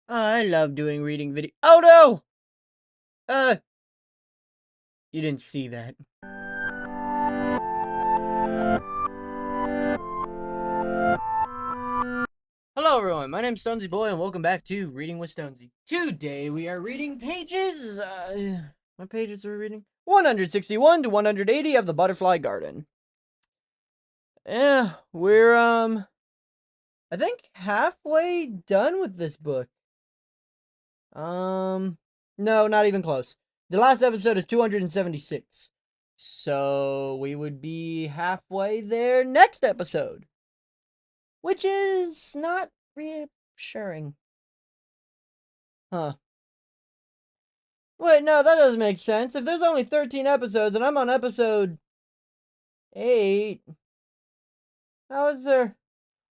I love doing reading video. Oh no! Uh, you didn't see that. Hello everyone, my name's Stonsey Boy and welcome back to Reading with Stonsey. Today we are reading pages, what pages are we reading? 161 to 180 of The Butterfly Garden. Yeah, we're, I think halfway done with this book. No, not even close. The last episode is 276. So we would be halfway there next episode. Which is not reassuring. Huh. Wait, no, that doesn't make sense. If there's only 13 episodes and I'm on episode 8, how is there?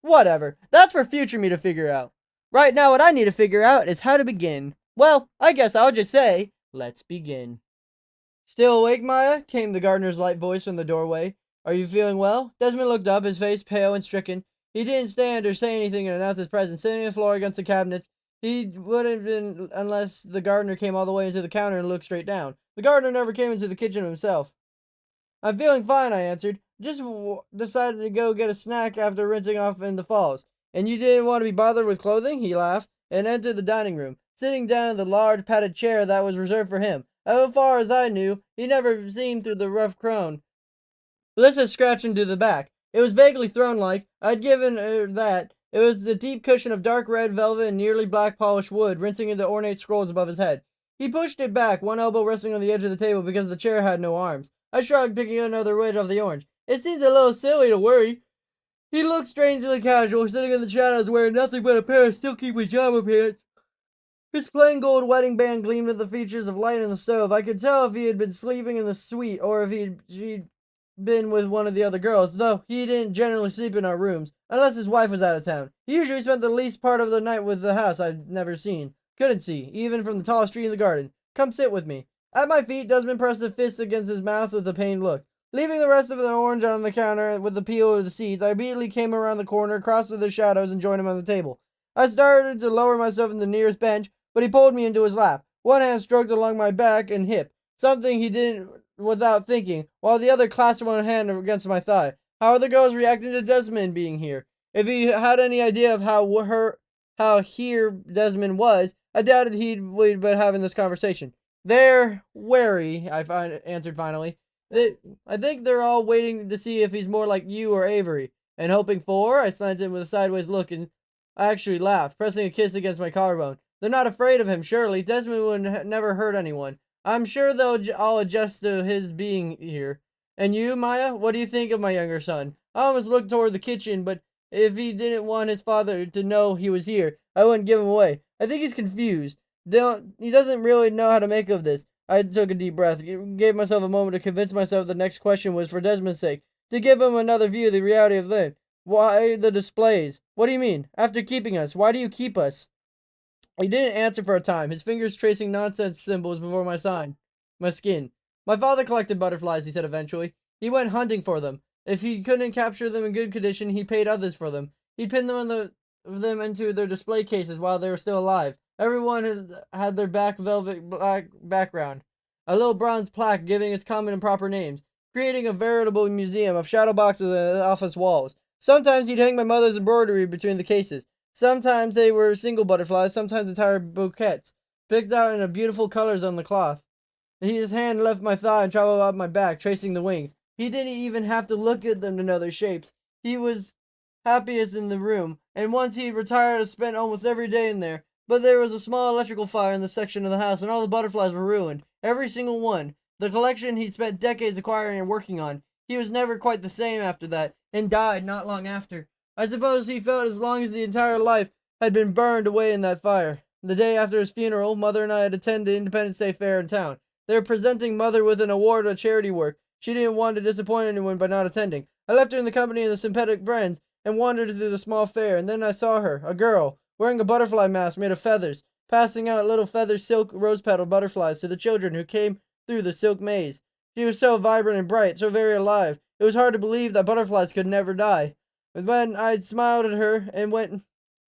Whatever. That's for future me to figure out. Right now, what I need to figure out is how to begin. Well, I guess I'll just say, let's begin. Still awake, Maya? Came the gardener's light voice from the doorway. Are you feeling well? Desmond looked up, his face pale and stricken. He didn't stand or say anything and announce his presence, sitting on the floor against the cabinets. He wouldn't have been unless the gardener came all the way into the counter and looked straight down. The gardener never came into the kitchen himself. I'm feeling fine, I answered. Just decided to go get a snack after rinsing off in the falls. And you didn't want to be bothered with clothing? He laughed, and entered the dining room, sitting down in the large padded chair that was reserved for him. As far as I knew, he'd never seen through the rough crown. Melissa scratched into the back. It was vaguely throne-like. I'd given her that. It was the deep cushion of dark red velvet and nearly black polished wood, rinsing into ornate scrolls above his head. He pushed it back, one elbow resting on the edge of the table because the chair had no arms. I shrugged, picking another wedge off the orange. It seemed a little silly to worry. He looked strangely casual, sitting in the shadows wearing nothing but a pair of silky pajama pants. His plain gold wedding band gleamed with the features of light in the stove. I could tell if he had been sleeping in the suite or if she'd been with one of the other girls, though he didn't generally sleep in our rooms, unless his wife was out of town. He usually spent the least part of the night with the house I'd never seen. Couldn't see, even from the tallest tree in the garden. Come sit with me. At my feet, Desmond pressed a fist against his mouth with a pained look. Leaving the rest of the orange on the counter with the peel of the seeds, I immediately came around the corner, crossed through the shadows, and joined him on the table. I started to lower myself in the nearest bench, but he pulled me into his lap. One hand stroked along my back and hip, something he did without thinking, while the other clasped one hand against my thigh. How are the girls reacting to Desmond being here? If he had any idea of how here Desmond was, I doubted we'd been having this conversation. They're wary, answered finally. I think they're all waiting to see if he's more like you or Avery. And hoping for? I slanted him with a sideways look, and I actually laughed, pressing a kiss against my collarbone. They're not afraid of him, surely. Desmond would never hurt anyone. I'm sure they'll all adjust to his being here. And you, Maya, what do you think of my younger son? I almost looked toward the kitchen, but if he didn't want his father to know he was here, I wouldn't give him away. I think he's confused. He doesn't really know how to make of this. I took a deep breath, gave myself a moment to convince myself the next question was for Desmond's sake, to give him another view of the reality of life. Why the displays? What do you mean? After keeping us, why do you keep us? He didn't answer for a time, his fingers tracing nonsense symbols before my skin. My father collected butterflies, he said eventually. He went hunting for them. If he couldn't capture them in good condition, he paid others for them. He pinned them into their display cases while they were still alive. Everyone had their velvet black background, a little bronze plaque giving its common and proper names, creating a veritable museum of shadow boxes on office walls. Sometimes he'd hang my mother's embroidery between the cases. Sometimes they were single butterflies, sometimes entire bouquets, picked out in beautiful colors on the cloth. His hand left my thigh and traveled up my back, tracing the wings. He didn't even have to look at them to know their shapes. He was happiest in the room, and once he retired and spent almost every day in there. But there was a small electrical fire in the section of the house, and all the butterflies were ruined. Every single one. The collection he'd spent decades acquiring and working on. He was never quite the same after that, and died not long after. I suppose he felt as long as the entire life had been burned away in that fire. The day after his funeral, Mother and I had attended the Independence Day fair in town. They were presenting Mother with an award on charity work. She didn't want to disappoint anyone by not attending. I left her in the company of the sympathetic friends and wandered through the small fair, and then I saw her, a girl, wearing a butterfly mask made of feathers, passing out little feather silk rose-petal butterflies to the children who came through the silk maze. She was so vibrant and bright, so very alive. It was hard to believe that butterflies could never die. When I smiled at her and went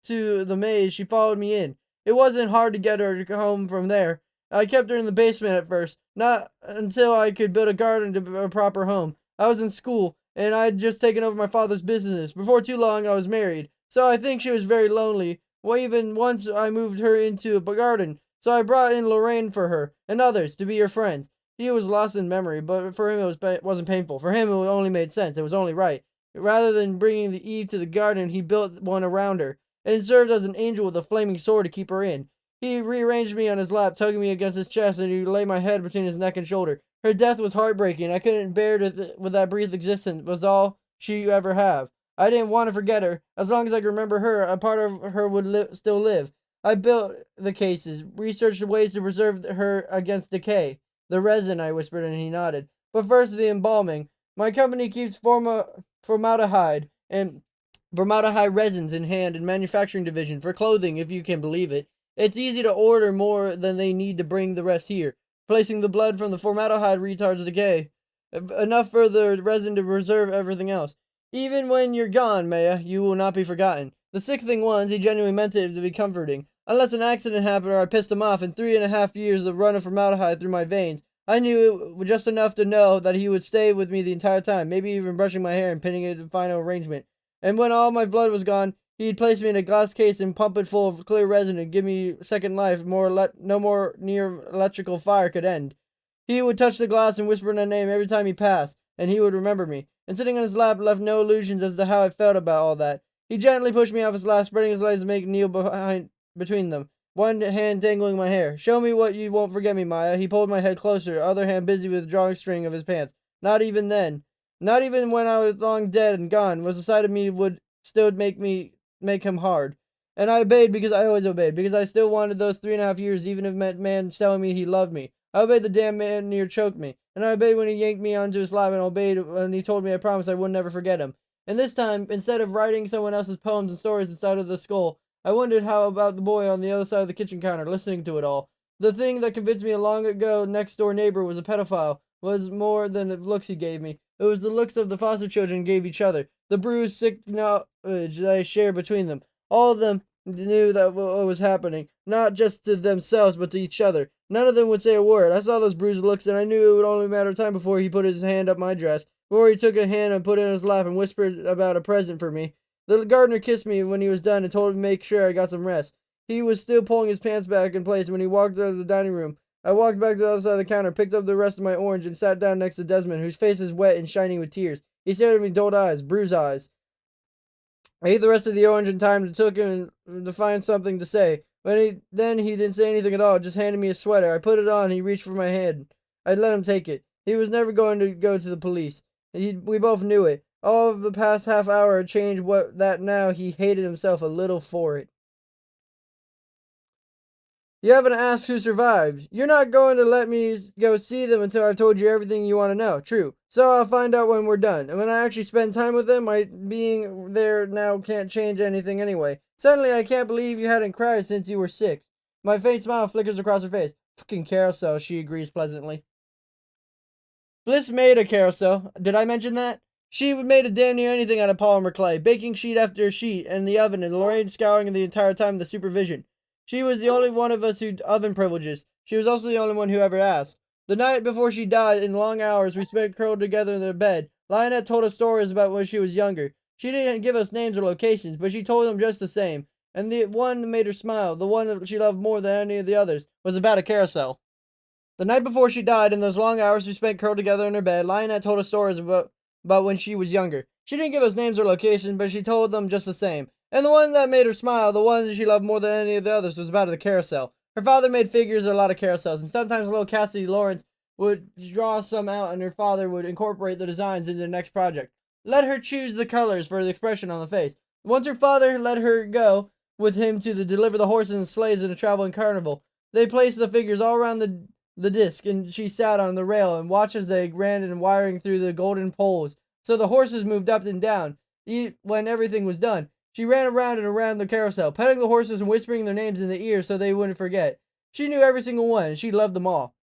to the maze, she followed me in. It wasn't hard to get her home from there. I kept her in the basement at first, not until I could build a garden to a proper home. I was in school, and I'd just taken over my father's business. Before too long, I was married, so I think she was very lonely. Well, even once I moved her into a garden, so I brought in Lorraine for her, and others, to be her friends. He was lost in memory, but for him it wasn't painful. For him, it only made sense. It was only right. Rather than bringing the Eve to the garden, he built one around her, and served as an angel with a flaming sword to keep her in. He rearranged me on his lap, tugging me against his chest, and he lay my head between his neck and shoulder. Her death was heartbreaking. I couldn't bear with that brief existence was all she ever have. I didn't want to forget her. As long as I could remember her, a part of her would still live. I built the cases, researched ways to preserve her against decay. The resin, I whispered, and he nodded. But first, the embalming. My company keeps formaldehyde and formaldehyde resins in hand and manufacturing division for clothing, if you can believe it. It's easy to order more than they need to bring the rest here. Placing the blood from the formaldehyde retards decay. Enough for the resin to preserve everything else. Even when you're gone, Maya, you will not be forgotten. The sick thing was, he genuinely meant it to be comforting. Unless an accident happened or I pissed him off in 3.5 years of run of formaldehyde through my veins, I knew it just enough to know that he would stay with me the entire time, maybe even brushing my hair and pinning it to the final arrangement. And when all my blood was gone, he'd place me in a glass case and pump it full of clear resin and give me second life no more near electrical fire could end. He would touch the glass and whisper my name every time he passed, and he would remember me. And sitting on his lap left no illusions as to how I felt about all that. He gently pushed me off his lap, spreading his legs to make kneel between them, one hand dangling my hair. Show me what you won't forget me, Maya. He pulled my head closer, other hand busy with the drawing string of his pants. Not even then. Not even when I was long dead and gone, was the sight of me would still make him hard. And I obeyed because I always obeyed, because I still wanted those 3.5 years, even if it meant man telling me he loved me. I obeyed the damn man near choked me, and I obeyed when he yanked me onto his lap, and obeyed when he told me I promised I would never forget him. And this time, instead of writing someone else's poems and stories inside of the skull, I wondered how about the boy on the other side of the kitchen counter, listening to it all. The thing that convinced me a long ago next door neighbor was a pedophile was more than the looks he gave me. It was the looks of the foster children gave each other, the bruised, sick knowledge they shared between them. All of them knew that what was happening, not just to themselves, but to each other. None of them would say a word. I saw those bruised looks, and I knew it would only matter of time before he put his hand up my dress, before he took a hand and put it in his lap and whispered about a present for me. The gardener kissed me when he was done and told me to make sure I got some rest. He was still pulling his pants back in place when he walked out of the dining room. I walked back to the other side of the counter, picked up the rest of my orange, and sat down next to Desmond, whose face was wet and shining with tears. He stared at me, dull eyes, bruised eyes. I ate the rest of the orange in time and took him to find something to say. He didn't say anything at all, just handed me a sweater. I put it on, he reached for my hand. I let him take it. He was never going to go to the police. We both knew it. All of the past half hour had changed that now he hated himself a little for it. You haven't asked who survived. You're not going to let me go see them until I've told you everything you want to know. True. So I'll find out when we're done. And when I actually spend time with them, my being there now can't change anything anyway. Suddenly, I can't believe you hadn't cried since you were 6. My faint smile flickers across her face. Fucking carousel, she agrees pleasantly. Bliss made a carousel. Did I mention that? She made a damn near anything out of polymer clay, baking sheet after sheet in the oven, and Lorraine scouring the entire time of the supervision. She was the only one of us who oven privileges. She was also the only one who ever asked. The night before she died, in long hours, we spent curled together in their bed. Lionette told us stories about when she was younger. She didn't give us names or locations, but she told them just the same. And the one that made her smile, the one that she loved more than any of the others, was about a carousel. The night before she died, in those long hours we spent curled together in her bed, Lionette told us stories about when she was younger. She didn't give us names or locations, but she told them just the same. And the one that made her smile, the one that she loved more than any of the others, was about the carousel. Her father made figures of a lot of carousels, and sometimes little Cassidy Lawrence would draw some out, and her father would incorporate the designs into the next project. Let her choose the colors for the expression on the face. Once her father let her go with him to deliver the horses and sleighs in a traveling carnival. They placed the figures all around the disc, and she sat on the rail and watched as they ran and wiring through the golden poles. So the horses moved up and down. When everything was done, she ran around and around the carousel, petting the horses and whispering their names in their ears so they wouldn't forget. She knew every single one, and she loved them all.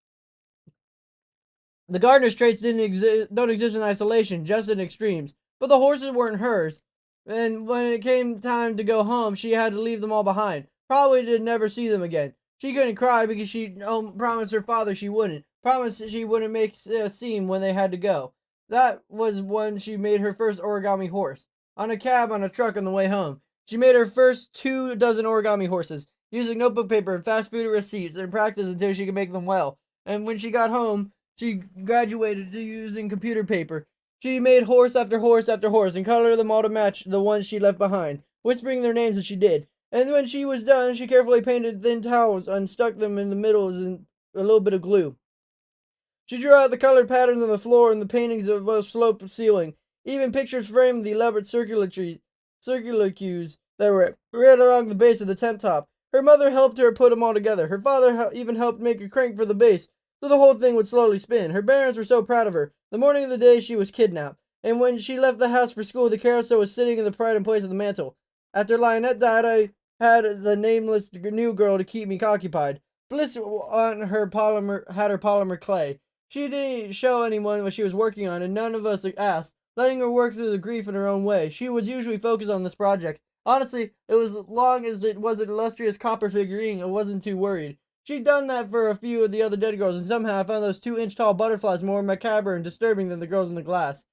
The gardener's traits don't exist in isolation, just in extremes. But the horses weren't hers, and when it came time to go home, she had to leave them all behind. Probably did never see them again. She couldn't cry because she promised her father she wouldn't. Promised she wouldn't make a scene when they had to go. That was when she made her first origami horse. On a cab on a truck on the way home. She made her first 24 origami horses, using notebook paper and fast food receipts and practice until she could make them well. And when she got home, she graduated to using computer paper. She made horse after horse after horse and colored them all to match the ones she left behind, whispering their names as she did. And when she was done, she carefully painted thin towels and stuck them in the middles in a little bit of glue. She drew out the colored patterns on the floor and the paintings of a sloped ceiling. Even pictures framed the elaborate circular cues that were right along the base of the tent top. Her mother helped her put them all together. Her father even helped make a crank for the base, so the whole thing would slowly spin. Her parents were so proud of her. The morning of the day she was kidnapped, and when she left the house for school, the carousel was sitting in the pride and place of the mantel. After Lionette died, I had the nameless new girl to keep me occupied. Bliss on her polymer clay. She didn't show anyone what she was working on, and none of us asked, letting her work through the grief in her own way. She was usually focused on this project. Honestly, it was as long as it was an illustrious copper figurine, I wasn't too worried. She'd done that for a few of the other dead girls, and somehow I found those 2-inch tall butterflies more macabre and disturbing than the girls in the glass.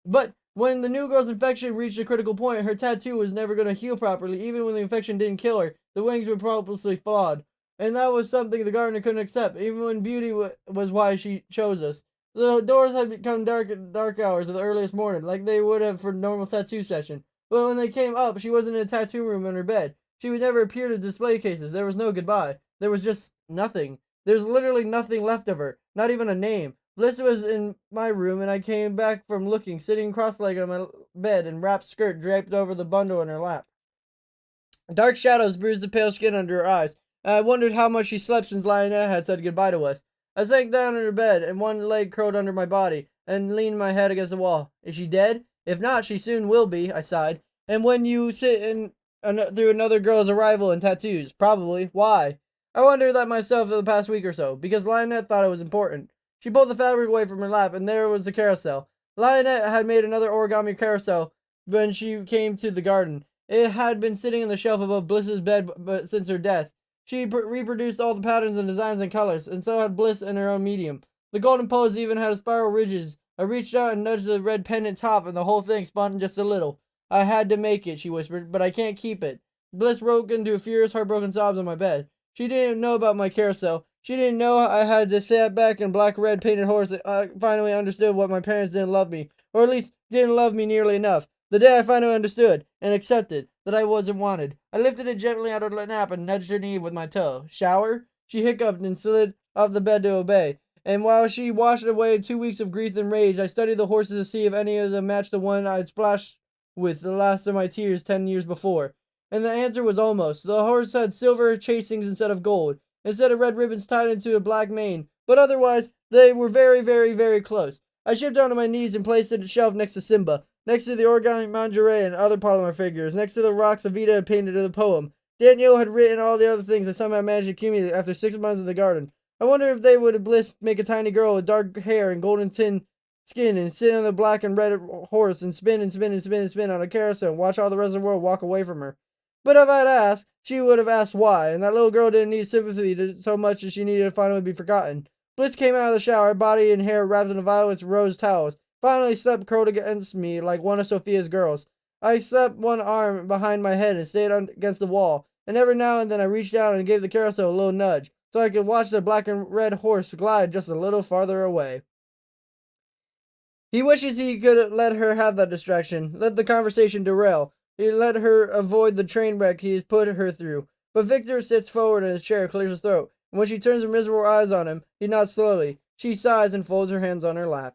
But when the new girl's infection reached a critical point, her tattoo was never going to heal properly. Even when the infection didn't kill her, the wings were purposely flawed. And that was something the gardener couldn't accept, even when beauty was why she chose us. The doors had become dark hours of the earliest morning, like they would have for a normal tattoo session. But when they came up, she wasn't in a tattoo room in her bed. She would never appear to display cases. There was no goodbye. There was just nothing. There's literally nothing left of her. Not even a name. Bliss was in my room, and I came back from looking, sitting cross-legged on my bed in wrapped skirt draped over the bundle in her lap. Dark shadows bruised the pale skin under her eyes, and I wondered how much she slept since Lionette had said goodbye to us. I sank down in her bed, and one leg curled under my body, and leaned my head against the wall. Is she dead? If not, she soon will be, I sighed. And when you sit in through another girl's arrival and tattoos, probably. Why? I wondered that myself for the past week or so, because Lionette thought it was important. She pulled the fabric away from her lap, and there was the carousel. Lionette had made another origami carousel when she came to the garden. It had been sitting on the shelf above Bliss's bed but since her death. She reproduced all the patterns and designs and colors, and so had Bliss in her own medium. The golden pose even had spiral ridges. I reached out and nudged the red pendant top, and the whole thing spun just a little. I had to make it, she whispered, but I can't keep it. Bliss broke into furious, heartbroken sobs on my bed. She didn't know about my carousel. She didn't know I had to sit back in black-red painted horse. I finally understood what my parents didn't love me, or at least didn't love me nearly enough. The day I finally understood and accepted that I wasn't wanted. I lifted it gently out of her lap and nudged her knee with my toe. Shower? She hiccuped and slid off the bed to obey. And while she washed away 2 weeks of grief and rage, I studied the horses to see if any of them matched the one I'd splashed with the last of my tears 10 years before. And the answer was almost. The horse had silver chasings instead of gold, instead of red ribbons tied into a black mane. But otherwise, they were very, very, very close. I shipped down to my knees and placed it on a shelf next to Simba, next to the origami lingerie and other polymer figures, next to the rocks Evita had painted in the poem. Danielle had written all the other things I somehow managed to accumulate after 6 months in the garden. I wonder if they would have Bliss make a tiny girl with dark hair and golden tin skin and sit on the black and red horse and spin and spin and spin and spin on a carousel and watch all the rest of the world walk away from her. But if I'd asked, she would have asked why, and that little girl didn't need sympathy so much as she needed to finally be forgotten. Bliss came out of the shower, body and hair wrapped in violet rose towels, finally slept curled against me like one of Sophia's girls. I slept one arm behind my head and stayed against the wall, and every now and then I reached out and gave the carousel a little nudge, so I could watch the black and red horse glide just a little farther away. He wishes he could let her have that distraction, let the conversation derail. He let her avoid the train wreck he has put her through. But Victor sits forward in his chair, clears his throat, and when she turns her miserable eyes on him, he nods slowly. She sighs and folds her hands on her lap.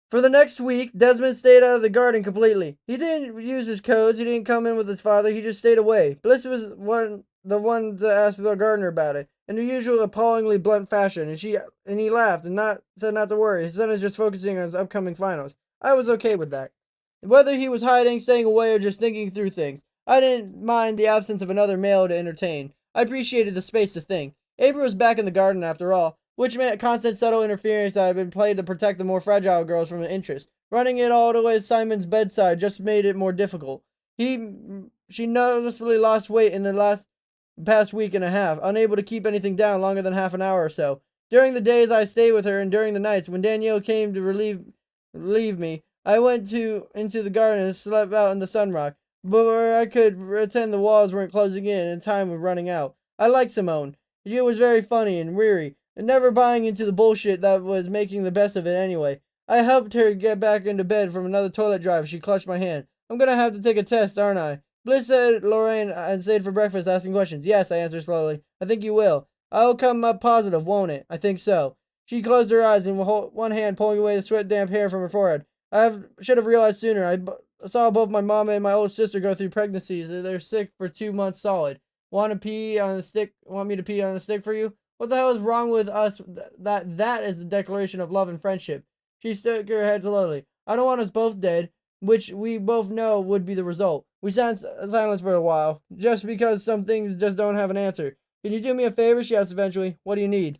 For the next week, Desmond stayed out of the garden completely. He didn't use his codes, he didn't come in with his father, he just stayed away. Bliss was the one to ask the gardener about it, in her usual appallingly blunt fashion, and he laughed and said not to worry, his son is just focusing on his upcoming finals. I was okay with that. Whether he was hiding, staying away, or just thinking through things, I didn't mind the absence of another male to entertain. I appreciated the space to think. Avery was back in the garden after all, which meant constant subtle interference that had been played to protect the more fragile girls from interest. Running it all the way to Simon's bedside just made it more difficult. He She noticeably lost weight in the past week and a half, unable to keep anything down longer than half an hour or so. During the days I stayed with her and during the nights when Danielle came to relieve me, I went into the garden and slept out in the sunrock, but where I could pretend the walls weren't closing in and time was running out. I liked Simone. She was very funny and weary, and never buying into the bullshit that was making the best of it anyway. I helped her get back into bed from another toilet drive. She clutched my hand. I'm gonna have to take a test, aren't I? Bliss said Lorraine and stayed for breakfast asking questions. Yes, I answered slowly. I think you will. I'll come up positive, won't it? I think so. She closed her eyes and one hand pulling away the sweat-damp hair from her forehead. Should have realized sooner. I saw both my mama and my old sister go through pregnancies. They're sick for 2 months solid. Want to pee on a stick? Want me to pee on a stick for you? What the hell is wrong with us? That is a declaration of love and friendship. She shook her head slowly. I don't want us both dead, which we both know would be the result. We sat in silence for a while, just because some things just don't have an answer. Can you do me a favor? She asked eventually. What do you need?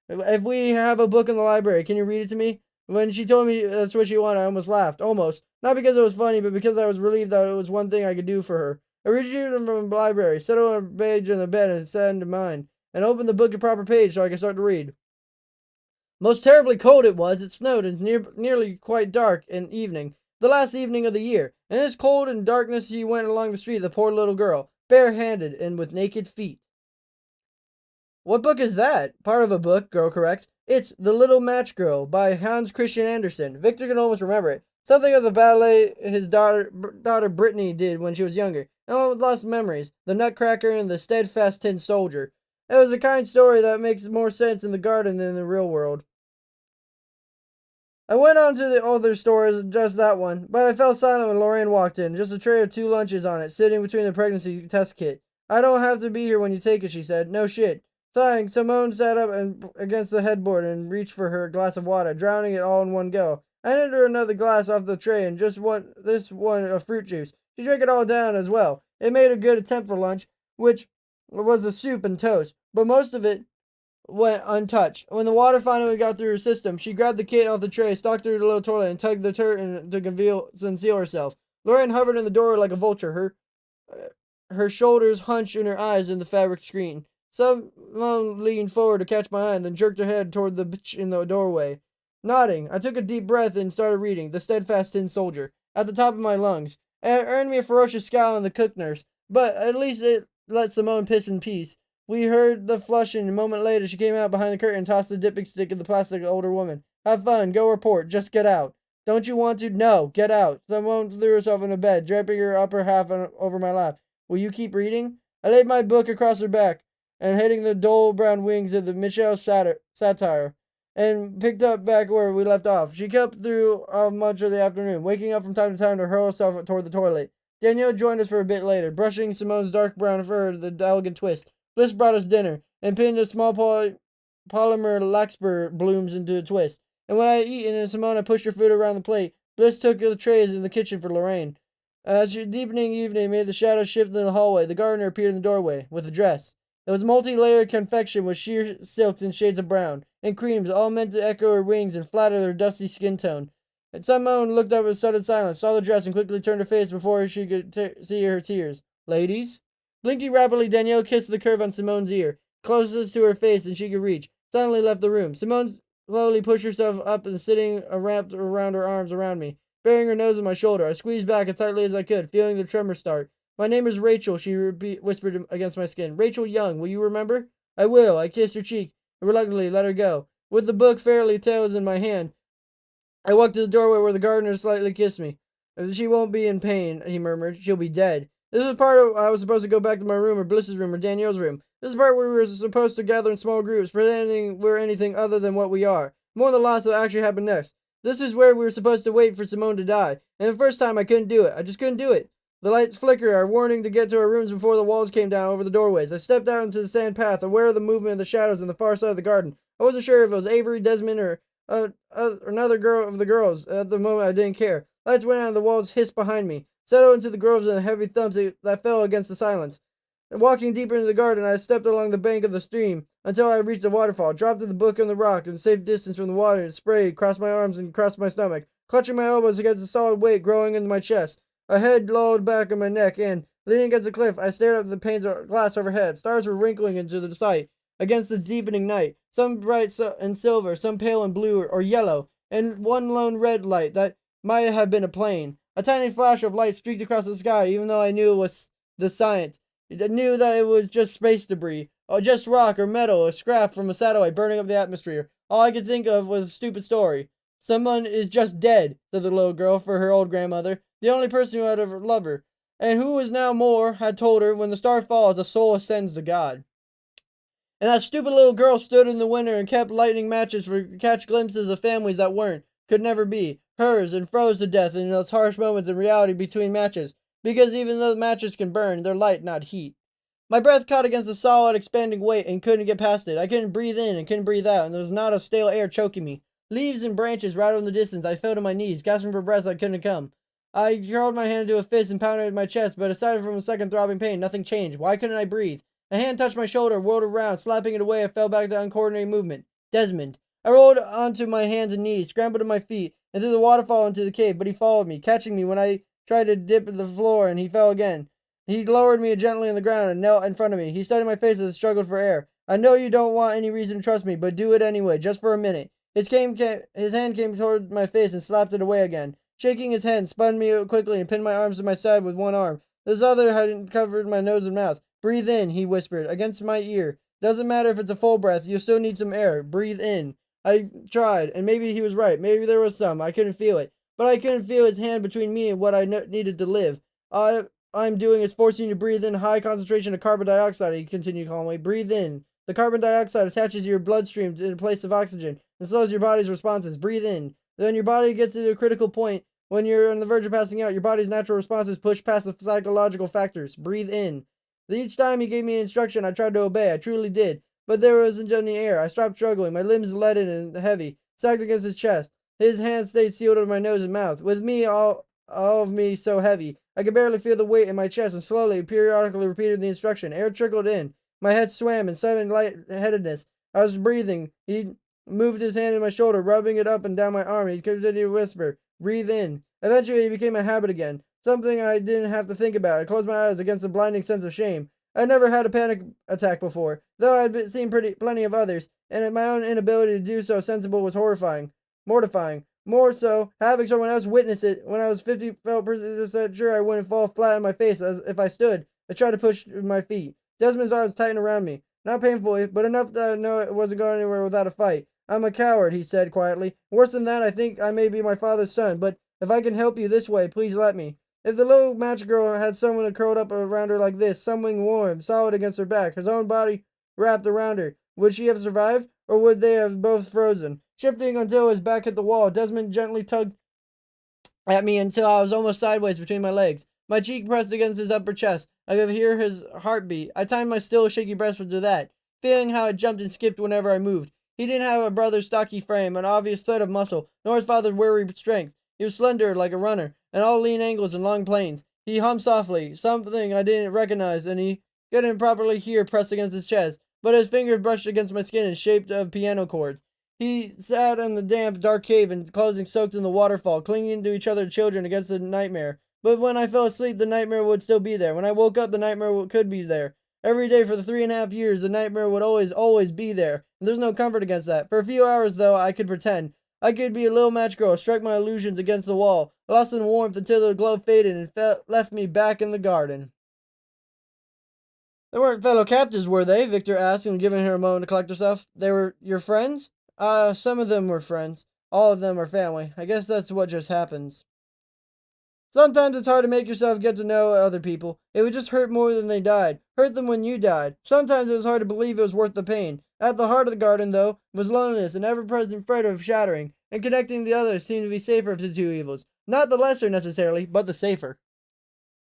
If we have a book in the library, can you read it to me? When she told me that's what she wanted, I almost laughed. Almost. Not because it was funny, but because I was relieved that it was one thing I could do for her. I retrieved it from the library, set it on a page in the bed, and sat into mine, and opened the book at proper page so I could start to read. Most terribly cold it was. It snowed and nearly quite dark in evening, the last evening of the year. In this cold and darkness he went along the street, the poor little girl, bare-handed and with naked feet. What book is that? Part of a book, girl corrects. It's The Little Match Girl by Hans Christian Andersen. Victor can almost remember it. Something of the ballet his daughter Brittany did when she was younger. And almost lost memories. The Nutcracker and the Steadfast Tin Soldier. It was a kind story that makes more sense in the garden than in the real world. I went on to the other stores, just that one, but I fell silent when Lorraine walked in, just a tray of 2 lunches on it, sitting between the pregnancy test kit. I don't have to be here when you take it, she said. No shit. Sighing, Simone sat up against the headboard and reached for her glass of water, drowning it all in one go. I handed her another glass off the tray and just this one of fruit juice. She drank it all down as well. It made a good attempt for lunch, which was the soup and toast, but most of it went untouched. When the water finally got through her system, she grabbed the kit off the tray, stalked through the little toilet, and tugged the curtain to conceal herself. Lorraine hovered in the doorway like a vulture, her shoulders hunched and her eyes in the fabric screen. Someone leaned forward to catch my eye and then jerked her head toward the bitch in the doorway. Nodding, I took a deep breath and started reading The Steadfast Tin Soldier at the top of my lungs. It earned me a ferocious scowl on the cook nurse, but at least it let Simone piss in peace. We heard the flushing, and a moment later she came out behind the curtain and tossed the dipping stick in the plastic older woman. Have fun, go report, just get out. Don't you want to? No, get out. Simone threw herself into bed, draping her upper half over my lap. Will you keep reading? I laid my book across her back, and hitting the dull brown wings of the Michel satire, and picked up back where we left off. She kept through much of the afternoon, waking up from time to time to hurl herself toward the toilet. Danielle joined us for a bit later, brushing Simone's dark brown fur with an elegant twist. Bliss brought us dinner, and pinned a small polymer larkspur blooms into a twist. And when I had eaten and Simone pushed her food around the plate, Bliss took the trays in the kitchen for Lorraine. As the deepening evening made the shadows shift in the hallway, the gardener appeared in the doorway, with a dress. It was multi-layered confection with sheer silks in shades of brown, and creams, all meant to echo her wings and flatter her dusty skin tone. And Simone looked up in sudden silence, saw the dress, and quickly turned her face before she could see her tears. Ladies? Blinking rapidly, Danielle kissed the curve on Simone's ear, closest to her face than she could reach, suddenly left the room. Simone slowly pushed herself up and sitting wrapped around her arms around me, burying her nose on my shoulder. I squeezed back as tightly as I could, feeling the tremor start. My name is Rachel, she whispered against my skin. Rachel Young, will you remember? I will. I kissed her cheek and reluctantly let her go. With the book Fairy Tales in my hand, I walked to the doorway where the gardener slightly kissed me. She won't be in pain, he murmured. She'll be dead. This is part of I was supposed to go back to my room or Bliss's room or Danielle's room. This is part where we were supposed to gather in small groups, pretending we're anything other than what we are. More than lots that actually happened next. This is where we were supposed to wait for Simone to die. And the first time I couldn't do it. I just couldn't do it. The lights flickered, our warning to get to our rooms before the walls came down over the doorways. I stepped out into the sand path, aware of the movement of the shadows on the far side of the garden. I wasn't sure if it was Avery, Desmond, or another girl of the girls. At the moment, I didn't care. Lights went out and the walls hissed behind me, settled into the groves and the heavy thumps that fell against the silence. And walking deeper into the garden, I stepped along the bank of the stream until I reached the waterfall, dropped the book on the rock in a safe distance from the water, and sprayed, crossed my arms and crossed my stomach, clutching my elbows against the solid weight growing into my chest. A head lolled back on my neck, and, Leaning against the cliff, I stared up at the panes of glass overhead. Stars were wrinkling into the sight against the deepening night, some bright and silver, some pale and blue or yellow, and one lone red light that might have been a plane. A tiny flash of light streaked across the sky, even though I knew it was the science. I knew that it was just space debris, or just rock or metal or scrap from a satellite burning up the atmosphere. All I could think of was a stupid story. Someone is just dead, said the little girl for her old grandmother, the only person who had ever loved her, and who was now more had told her, when the star falls, a soul ascends to God. And that stupid little girl stood in the winter and kept lighting matches to catch glimpses of families that weren't, could never be, hers, and froze to death in those harsh moments in reality between matches, because even though the matches can burn, they're light, not heat. My breath caught against a solid, expanding weight and couldn't get past it. I couldn't breathe in and couldn't breathe out, and there was not a stale air choking me. Leaves and branches rattled in the distance. I fell to my knees, gasping for breath I couldn't come. I curled my hand into a fist and pounded at my chest, but aside from a second throbbing pain, nothing changed. Why couldn't I breathe? A hand touched my shoulder, whirled around, slapping it away. I fell back to uncoordinated movement. Desmond. I rolled onto my hands and knees, scrambled to my feet, and through the waterfall into the cave, but he followed me, catching me when I tried to dip at the floor, and he fell again. He lowered me gently on the ground and knelt in front of me. He studied my face as I struggled for air. I know you don't want any reason to trust me, but do it anyway, just for a minute. His hand came toward my face and slapped it away again. Shaking his hand, spun me quickly and pinned my arms to my side with one arm. This other had covered my nose and mouth. Breathe in, he whispered, against my ear. Doesn't matter if it's a full breath, you'll still need some air. Breathe in. I tried, and maybe he was right. Maybe there was some. I couldn't feel it. But I couldn't feel his hand between me and what I needed to live. All I'm doing is forcing you to breathe in high concentration of carbon dioxide, he continued calmly. Breathe in. The carbon dioxide attaches to your bloodstream in place of oxygen and slows your body's responses. Breathe in. Then your body gets to a critical point. When you're on the verge of passing out, your body's natural responses push past the psychological factors. Breathe in. Each time he gave me instruction, I tried to obey. I truly did. But there wasn't any air. I stopped struggling. My limbs leaden and heavy, sagged against his chest. His hand stayed sealed over my nose and mouth. With me, all of me so heavy, I could barely feel the weight in my chest, and slowly, periodically repeated the instruction. Air trickled in. My head swam in sudden lightheadedness. I was breathing. He moved his hand in my shoulder, rubbing it up and down my arm. He continued to whisper, breathe in. Eventually, it became a habit again. Something I didn't have to think about. I closed my eyes against a blinding sense of shame. I'd never had a panic attack before, though I'd seen plenty of others, and my own inability to do so sensible was mortifying. More so, having someone else witness it when I was 50% sure I wouldn't fall flat on my face as if I stood. I tried to push my feet. Desmond's arms tightened around me. Not painfully, but enough that I know it wasn't going anywhere without a fight. I'm a coward, he said quietly. Worse than that, I think I may be my father's son, but if I can help you this way, please let me. If the little match girl had someone curled up around her like this, something warm, solid against her back, her own body wrapped around her, would she have survived, or would they have both frozen? Shifting until his back hit the wall, Desmond gently tugged at me until I was almost sideways between my legs. My cheek pressed against his upper chest. I could hear his heartbeat. I timed my still, shaky breath to that, feeling how it jumped and skipped whenever I moved. He didn't have a brother's stocky frame, an obvious thread of muscle, nor his father's weary strength. He was slender like a runner, and all lean angles and long planes. He hummed softly, something I didn't recognize, and he couldn't properly hear pressed against his chest, but his fingers brushed against my skin in shape of piano chords. He sat in the damp, dark cave, and clothing soaked in the waterfall, clinging to each other children against the nightmare. But when I fell asleep, the nightmare would still be there. When I woke up, the nightmare could be there. Every day for the 3.5 years, the nightmare would always be there. And there's no comfort against that. For a few hours, though, I could pretend. I could be a little match girl, strike my illusions against the wall, lost in warmth until the glow faded and left me back in the garden. They weren't fellow captives, were they? Victor asked, and giving her a moment to collect herself. They were your friends? Some of them were friends. All of them are family. I guess that's what just happens. Sometimes it's hard to make yourself get to know other people. It would just hurt more than they died. Hurt them when you died. Sometimes it was hard to believe it was worth the pain. At the heart of the garden, though, was loneliness, an ever-present threat of shattering, and connecting the others seemed to be safer of the two evils. Not the lesser, necessarily, but the safer.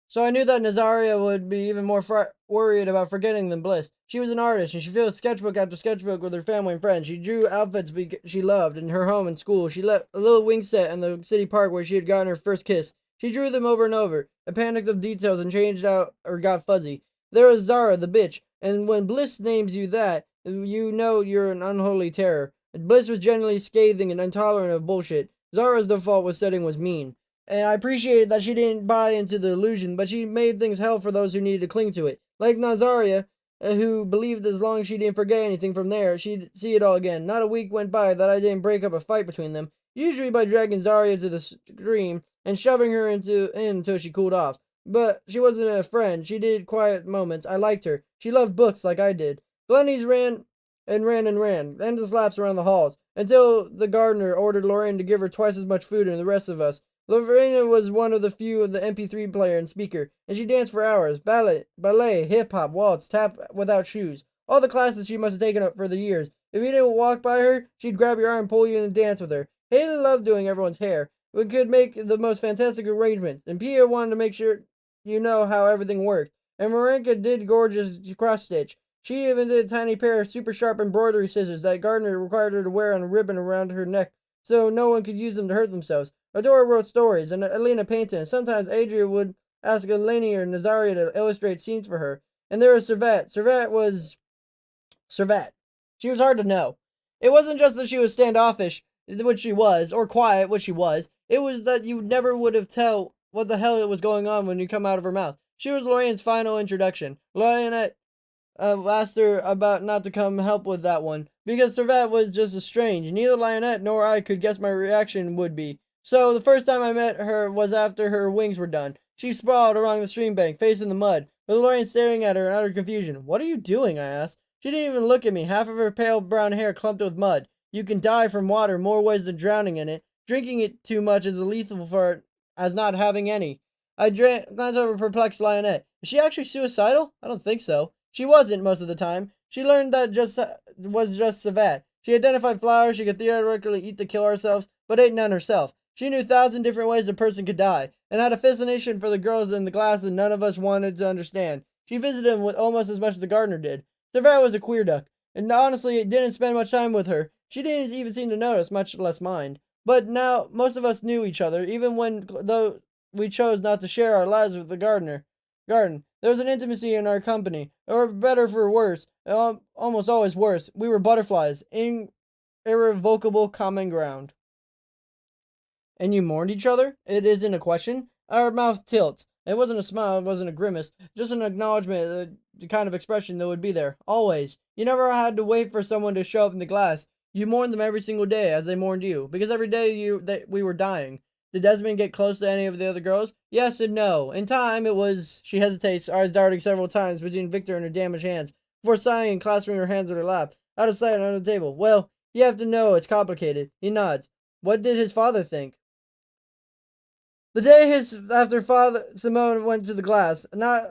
So I knew that Nazaria would be even more worried about forgetting than Bliss. She was an artist, and she filled sketchbook after sketchbook with her family and friends. She drew outfits she loved in her home and school. She left a little wing set in the city park where she had gotten her first kiss. She drew them over and over. I panicked of details and changed out or got fuzzy. There was Zara, the bitch, and when Bliss names you that, you know you're an unholy terror. Bliss was generally scathing and intolerant of bullshit. Zara's default setting was mean. And I appreciated that she didn't buy into the illusion, but she made things hell for those who needed to cling to it. Like Nazaria, who believed as long as she didn't forget anything from there, she'd see it all again. Not a week went by that I didn't break up a fight between them, usually by dragging Zarya to the stream and shoving her in until she cooled off. But she wasn't a friend. She did quiet moments. I liked her. She loved books like I did. Glennie's ran and ran and ran, endless laps around the halls, until the gardener ordered Lorraine to give her twice as much food as the rest of us. Lorena was one of the few of the MP3 player and speaker, and she danced for hours. Ballet, hip-hop, waltz, tap without shoes. All the classes she must have taken up for the years. If you didn't walk by her, she'd grab your arm, pull you in, and dance with her. Haley loved doing everyone's hair. We could make the most fantastic arrangements, and Pia wanted to make sure you know how everything worked. And Marinka did gorgeous cross-stitch. She even did a tiny pair of super sharp embroidery scissors that Gardner required her to wear on a ribbon around her neck so no one could use them to hurt themselves. Adora wrote stories, and Elena painted, and sometimes Adria would ask Eleni or Nazaria to illustrate scenes for her. And there was Servette. Servette. She was hard to know. It wasn't just that she was standoffish, which she was, or quiet, which she was. It was that you never would have tell what the hell was going on when you come out of her mouth. She was Lorraine's final introduction. Lionette asked her about not to come help with that one, because Servette was just as strange. Neither Lionette nor I could guess my reaction would be. So the first time I met her was after her wings were done. She sprawled along the stream bank, facing the mud, with Lorraine staring at her in utter confusion. "What are you doing?" I asked. She didn't even look at me, half of her pale brown hair clumped with mud. You can die from water more ways than drowning in it. Drinking it too much is as lethal for it as not having any. I glanced over perplexed Lionette. Is she actually suicidal? I don't think so. She wasn't most of the time. She learned that was just Savat. She identified flowers she could theoretically eat to kill herself, but ate none herself. She knew 1,000 different ways a person could die, and had a fascination for the girls in the class that none of us wanted to understand. She visited them with almost as much as the gardener did. Savat was a queer duck, and honestly didn't spend much time with her. She didn't even seem to notice, much less mind. But now, most of us knew each other, even though we chose not to share our lives with the garden. There was an intimacy in our company, or better for worse, almost always worse. We were butterflies, in irrevocable common ground. And you mourned each other? It isn't a question. Our mouth tilts. It wasn't a smile, it wasn't a grimace, just an acknowledgement, the kind of expression that would be there, always. You never had to wait for someone to show up in the glass. You mourned them every single day as they mourned you, because every day we were dying. Did Desmond get close to any of the other girls? Yes and no. In time, it was... She hesitates, eyes darting several times between Victor and her damaged hands, before sighing and clasping her hands at her lap, out of sight under the table. Well, you have to know, it's complicated. He nods. What did his father think? The day after Father Simone went to the glass, not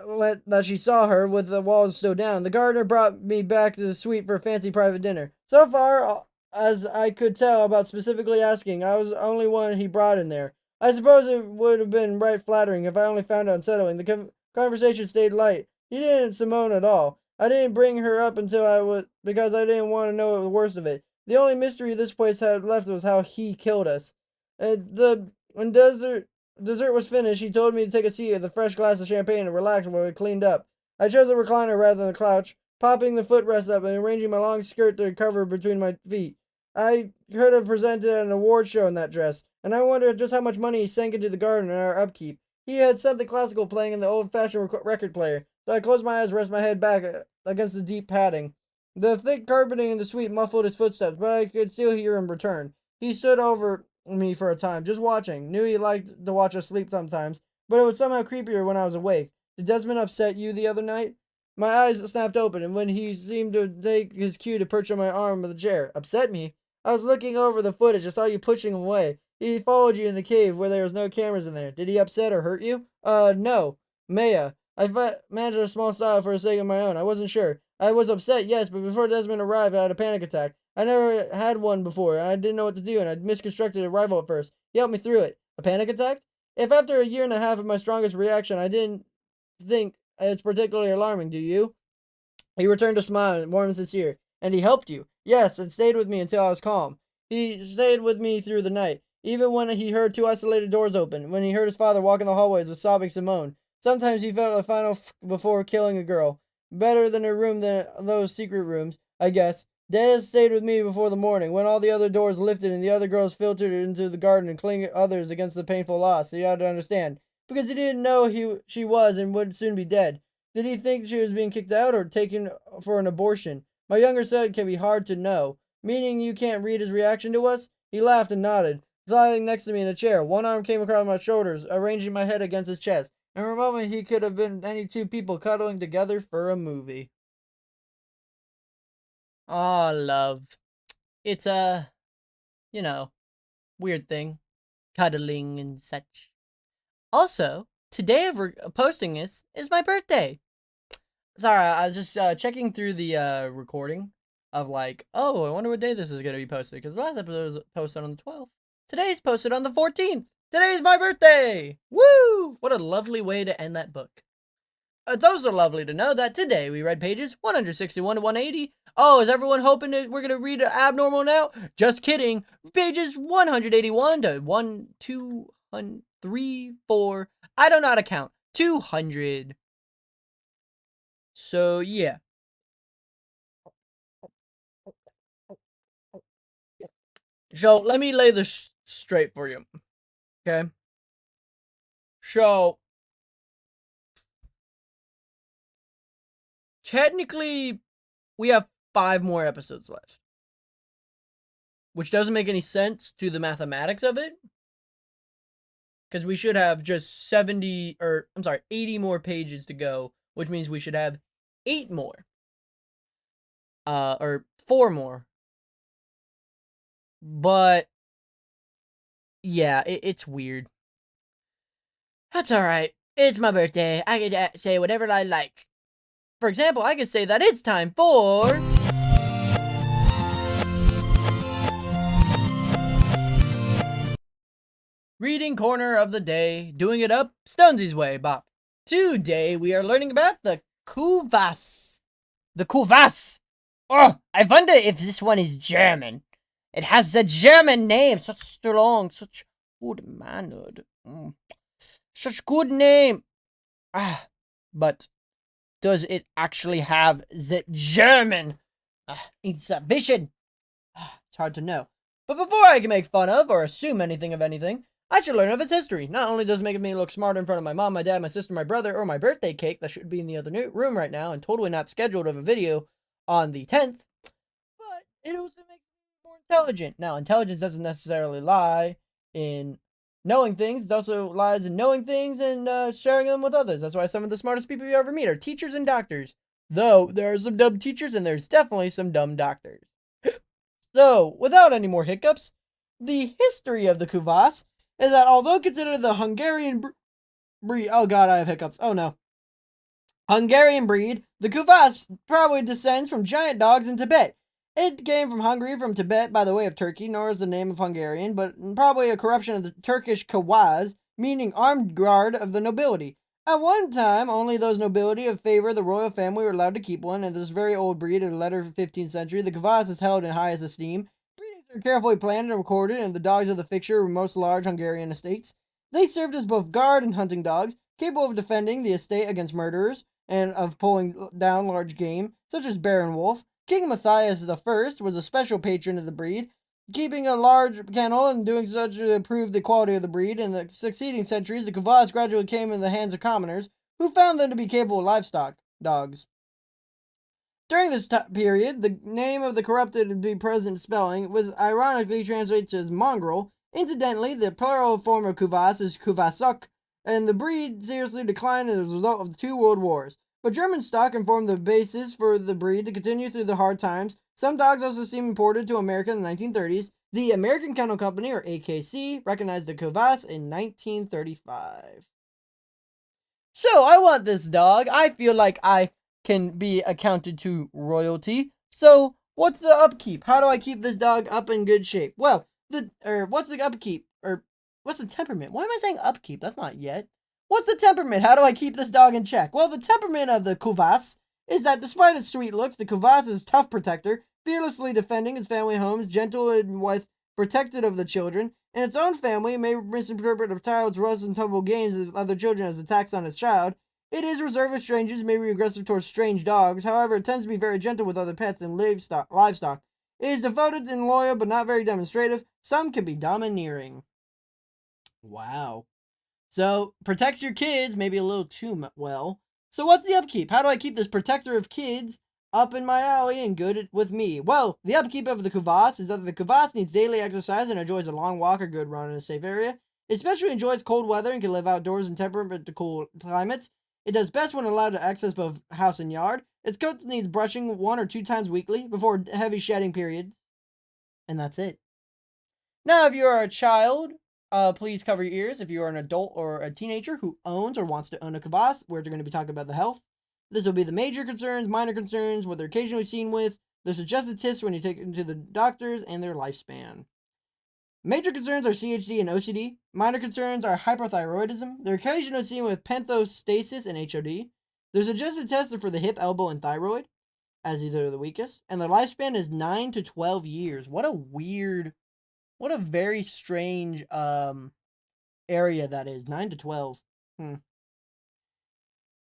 that she saw her with the walls still down, the gardener brought me back to the suite for a fancy private dinner. So far, as I could tell about specifically asking, I was the only one he brought in there. I suppose it would have been right flattering if I only found it unsettling. The conversation stayed light. He didn't Simone at all. I didn't bring her up because I didn't want to know the worst of it. The only mystery this place had left was how he killed us. When dessert was finished, he told me to take a seat at the fresh glass of champagne and relax while we cleaned up. I chose a recliner rather than a couch, popping the footrest up and arranging my long skirt to cover between my feet. I could have presented at an award show in that dress, and I wondered just how much money he sank into the garden and our upkeep. He had something classical playing in the old-fashioned record player, so I closed my eyes and rested my head back against the deep padding. The thick carpeting in the suite muffled his footsteps, but I could still hear him return. He stood over me for a time, just watching. Knew he liked to watch us sleep sometimes, but it was somehow creepier when I was awake. Did Desmond upset you the other night? My eyes snapped open, and when he seemed to take his cue to perch on my arm of the chair. Upset me? I was looking over the footage and saw you pushing him away. He followed you in the cave where there was no cameras in there. Did he upset or hurt you? No. Maya. I managed a small style for a sake of my own. I wasn't sure. I was upset, yes, but before Desmond arrived, I had a panic attack. I never had one before, and I didn't know what to do, and I misconstructed a rival at first. He helped me through it. A panic attack? If after a year and a half of my strongest reaction, I didn't think it's particularly alarming, do you? He returned a smile, warm and sincere. And he helped you? Yes, and stayed with me until I was calm. He stayed with me through the night, even when he heard two isolated doors open, when he heard his father walk in the hallways with sobbing Simone. Sometimes he felt a final before killing a girl. Better than a room than those secret rooms, I guess. Dad stayed with me before the morning, when all the other doors lifted and the other girls filtered into the garden and clinging others against the painful loss. So you had to understand. Because he didn't know she was and would soon be dead. Did he think she was being kicked out or taken for an abortion? My younger son can be hard to know. Meaning you can't read his reaction to us? He laughed and nodded, lying next to me in a chair. One arm came across my shoulders, arranging my head against his chest. And for a moment he could have been any two people cuddling together for a movie. Oh, love. It's a, weird thing. Cuddling and such. Also, today of posting this is my birthday. Sorry, I was just checking through the recording of like, oh, I wonder what day this is going to be posted. Because the last episode was posted on the 12th. Today's posted on the 14th. Today's my birthday. Woo! What a lovely way to end that book. It's also lovely to know that today we read pages 161 to 180. Oh, is everyone hoping that we're going to read Abnormal now? Just kidding. Pages 181 to 1, 2, 3, 4. I don't know how to count. 200. So, yeah. So, let me lay this straight for you. Okay? So, technically, we have 5 more episodes left. Which doesn't make any sense to the mathematics of it. Because we should have just 80 more pages to go. Which means we should have 8 more. Or 4 more. But, yeah, it's weird. That's alright. It's my birthday. I can say whatever I like. For example, I can say that it's time for... Reading Corner of the Day. Doing it up Stonsey's way, Bop. Today we are learning about the Kuvasz. The Kuvasz! Oh, I wonder if this one is German. It has a German name. Such strong, such good mannered. Such good name. But does it actually have the German exhibition? It's hard to know. But before I can make fun of or assume anything of anything, I should learn of its history. Not only does it make me look smarter in front of my mom, my dad, my sister, my brother, or my birthday cake that should be in the other room right now and totally not scheduled of a video on the 10th, but it also makes me more intelligent. Now, intelligence doesn't necessarily lie in knowing things. It also lies in knowing things and sharing them with others. That's why some of the smartest people you ever meet are teachers and doctors. Though there are some dumb teachers and there's definitely some dumb doctors. So, without any more hiccups, the history of the Kuvasz is that although considered the Hungarian breed... Oh god, I have hiccups. Oh no. Hungarian breed, the Kuvasz probably descends from giant dogs in Tibet. It came from Hungary from Tibet by the way of Turkey, nor is the name of Hungarian, but probably a corruption of the Turkish Kuvasz, meaning armed guard of the nobility. At one time, only those nobility of favor of the royal family were allowed to keep one, and this very old breed of the latter 15th century, the Kuvasz is held in highest esteem. Breedings are carefully planned and recorded, and the dogs of the fixture were most large Hungarian estates. They served as both guard and hunting dogs, capable of defending the estate against murderers, and of pulling down large game, such as bear and wolf. King Matthias I was a special patron of the breed, keeping a large kennel and doing such to improve the quality of the breed. In the succeeding centuries, the Kuvasz gradually came in the hands of commoners, who found them to be capable of livestock dogs. During this period, the name of the corrupted and be present spelling was ironically translated as mongrel. Incidentally, the plural form of Kuvasz is Kuvaszok, and the breed seriously declined as a result of the 2 world wars. But German stock informed the basis for the breed to continue through the hard times. Some dogs also seem imported to America in the 1930s. The American Kennel Company, or AKC, recognized the Kuvasz in 1935. So, I want this dog. I feel like I can be accounted to royalty. So, what's the upkeep? How do I keep this dog up in good shape? Well, what's the upkeep? Or, what's the temperament? Why am I saying upkeep? That's not yet. What's the temperament? How do I keep this dog in check? Well, the temperament of the Kuvasz is that despite its sweet looks, the Kuvasz is a tough protector, fearlessly defending its family homes, gentle and with protected of the children, and its own family may misinterpret a child's rough and tumble games with other children as attacks on its child. It is reserved with strangers, may be aggressive towards strange dogs. However, it tends to be very gentle with other pets and livestock. It is devoted and loyal, but not very demonstrative. Some can be domineering. Wow. So, protects your kids, maybe a little too well. So, what's the upkeep? How do I keep this protector of kids up in my alley and good with me? Well, the upkeep of the Kuvasz is that the Kuvasz needs daily exercise and enjoys a long walk or good run in a safe area. It especially enjoys cold weather and can live outdoors in temperate to cool climates. It does best when allowed to access both house and yard. Its coat needs brushing 1 or 2 times weekly before heavy shedding periods. And that's it. Now, if you are a child, please cover your ears. If you are an adult or a teenager who owns or wants to own a Kuvasz, we're going to be talking about the health. This will be the major concerns, minor concerns, what they're occasionally seen with, their suggested tips when you take them to the doctors, and their lifespan. Major concerns are CHD and OCD. Minor concerns are hypothyroidism. They're occasionally seen with pentostasis and HOD. Their suggested tests are for the hip, elbow, and thyroid, as these are the weakest. And their lifespan is 9 to 12 years. What a very strange area that is. 9 to 12.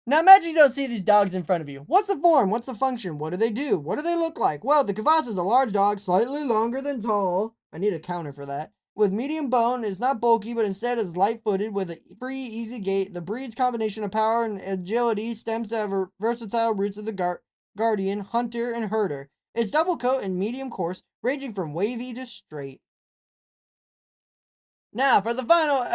Now imagine you don't see these dogs in front of you. What's the form? What's the function? What do they do? What do they look like? Well, the Kuvasz is a large dog, slightly longer than tall. I need a counter for that. With medium bone, is not bulky, but instead is light-footed with a free, easy gait. The breed's combination of power and agility stems to have versatile roots of the guardian, hunter, and herder. It's double coat and medium coarse, ranging from wavy to straight. Now, for the final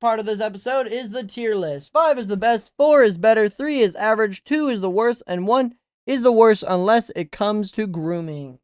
part of this episode is the tier list. 5 is the best, 4 is better, 3 is average, 2 is the worst, and 1 is the worst unless it comes to grooming.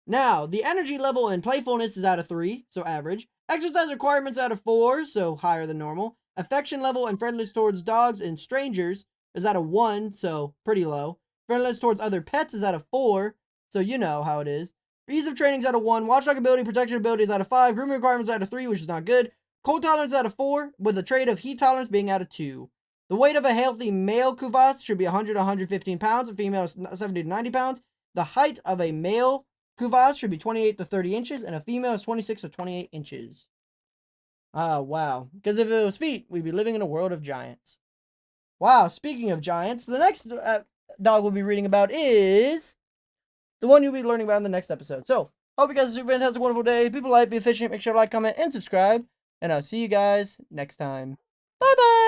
Now, the energy level and playfulness is out of 3, so average. Exercise requirements out of 4, so higher than normal. Affection level and friendliness towards dogs and strangers is out of 1, so pretty low. Friendliness towards other pets is out of 4, so you know how it is. Ease of training is out of 1. Watchdog ability, protection ability is out of 5. Grooming requirements out of 3, which is not good. Cold tolerance out of 4, with the trait of heat tolerance being out of 2. The weight of a healthy male Kuvasz should be 100 to 115 pounds. A female is 70 to 90 pounds. The height of a male Kuvasz should be 28 to 30 inches, and a female is 26 to 28 inches. Wow. Because if it was feet, we'd be living in a world of giants. Wow, speaking of giants, the next dog we'll be reading about is the one you'll be learning about in the next episode. So, hope you guys have a super fantastic, wonderful day. People like, be efficient, make sure to like, comment, and subscribe. And I'll see you guys next time. Bye-bye!